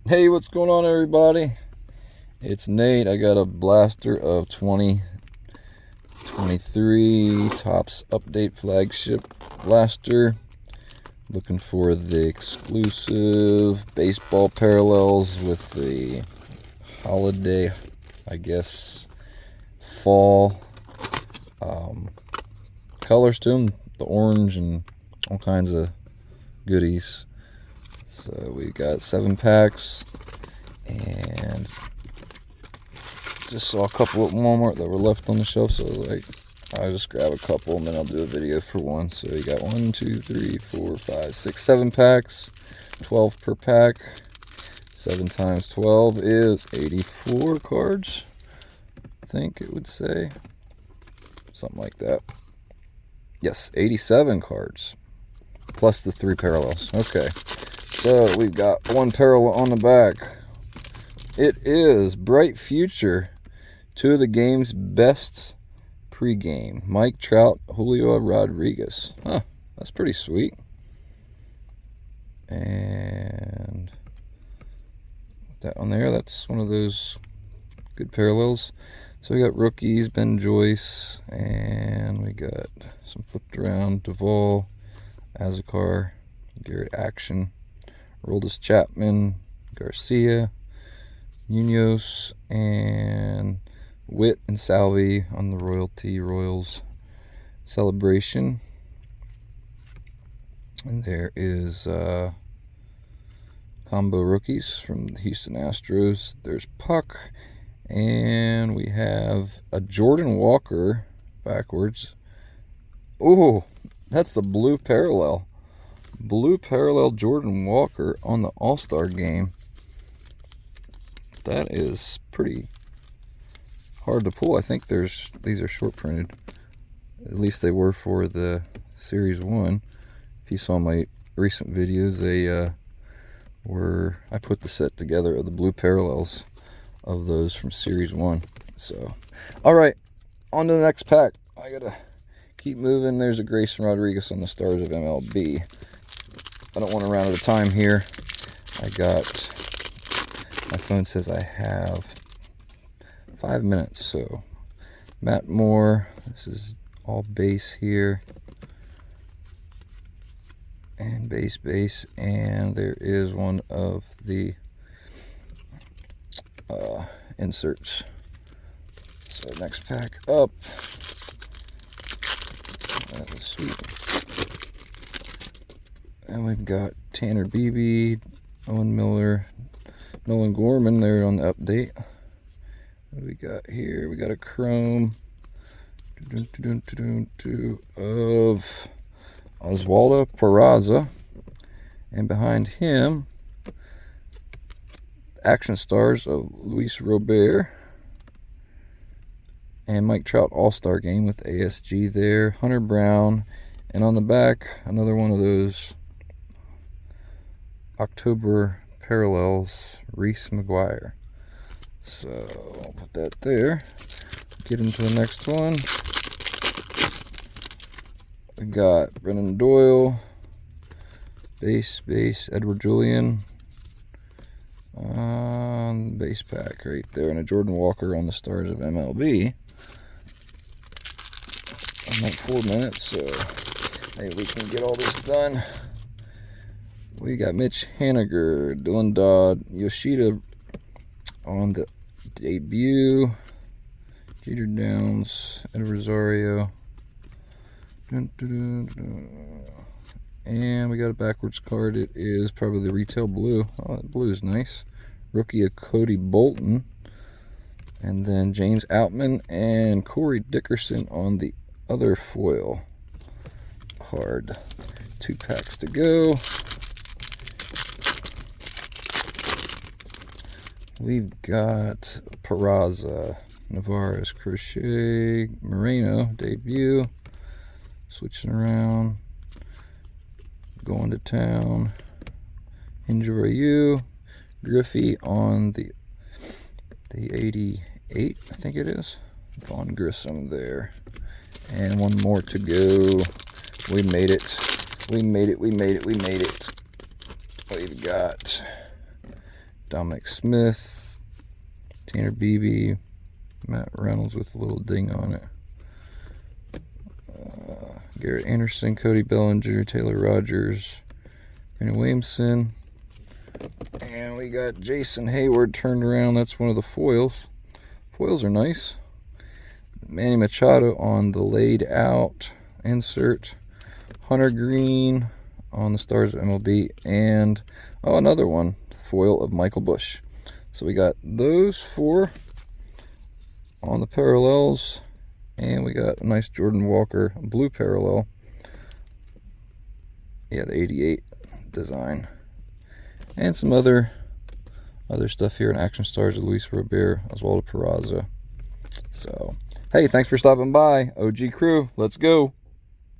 Hey, what's going on, everybody? It's Nate. I got a blaster of 2023 Topps Update flagship blaster. Looking for the exclusive baseball parallels with the holiday, I guess, fall colors to them. The orange and all kinds of goodies. So we got 7 packs, and just saw a couple at Walmart that were left on the shelf, so I'll just grab a couple and then I'll do a video for one. So you got 1, 2, 3, 4, 5, 6, 7 packs, 12 per pack. 7 times 12 is 84 cards, I think it would say. Something like that. Yes, 87 cards, plus the 3 parallels. Okay, so we've got 1 parallel on the back. It is Bright Future, 2 of the game's best pregame. Mike Trout, Julio Rodriguez. Huh, that's pretty sweet. And that on there, that's one of those good parallels. So we got rookies, Ben Joyce, and we got some flipped around, Duvall, Azekar, Garrett Action, Aroldis Chapman, Garcia, Munoz, and Witt and Salvi on the Royals celebration. And there is combo rookies from the Houston Astros. There's Puck, and we have a Jordan Walker backwards. Oh, that's the blue parallel. Blue parallel Jordan Walker on the All-Star game. That is pretty hard to pull. I think these are short printed. At least they were for the Series 1. If you saw my recent videos, they I put the set together of the blue parallels of those from Series 1. So, alright, on to the next pack. I gotta keep moving. There's a Grayson Rodriguez on the Stars of MLB. I don't want to run out of time here. My phone says I have 5 minutes, so Matt Moore, this is all base here, and base, and there is one of the inserts. So next pack up. That was sweet. And we've got Tanner Beebe, Owen Miller, Nolan Gorman there on the update. What do we got here? We got a chrome of Oswaldo Peraza, and behind him, action stars of Luis Robert and Mike Trout All-Star Game with ASG there, Hunter Brown, and on the back, another one of those October parallels, Reese McGuire. So I'll put that there. Get into the next one. We got Brennan Doyle, base, Edward Julian on the base pack right there, and a Jordan Walker on the Stars of MLB. I'm like 4 minutes, so maybe we can get all this done. We got Mitch Haniger, Dylan Dodd, Yoshida on the debut, Jeter Downs, Ed Rosario, and we got a backwards card. It is probably the retail blue. Oh, that blue is nice. Rookie of Cody Bolton, and then James Outman and Corey Dickerson on the other foil card. 2 packs to go. We've got Peraza, Navarez, Crochet, Moreno, debut, switching around, going to town, Enjoy You, Griffey on the 88, I think it is, Vaughn Grissom there, and one more to go. We made it. We've got Dominic Smith, Tanner Beebe, Matt Reynolds with a little ding on it. Garrett Anderson, Cody Bellinger, Taylor Rogers, Brandon Williamson. And we got Jason Hayward turned around. That's one of the foils. Foils are nice. Manny Machado on the laid out insert. Hunter Green on the Stars of MLB. And, oh, another one. Foil of Michael Busch. So we got those 4 on the parallels. And we got a nice Jordan Walker blue parallel. Yeah, the 88 design. And some other stuff here in Action Stars of Luis Robert, Oswaldo Peraza. So, hey, thanks for stopping by. OG Crew, let's go.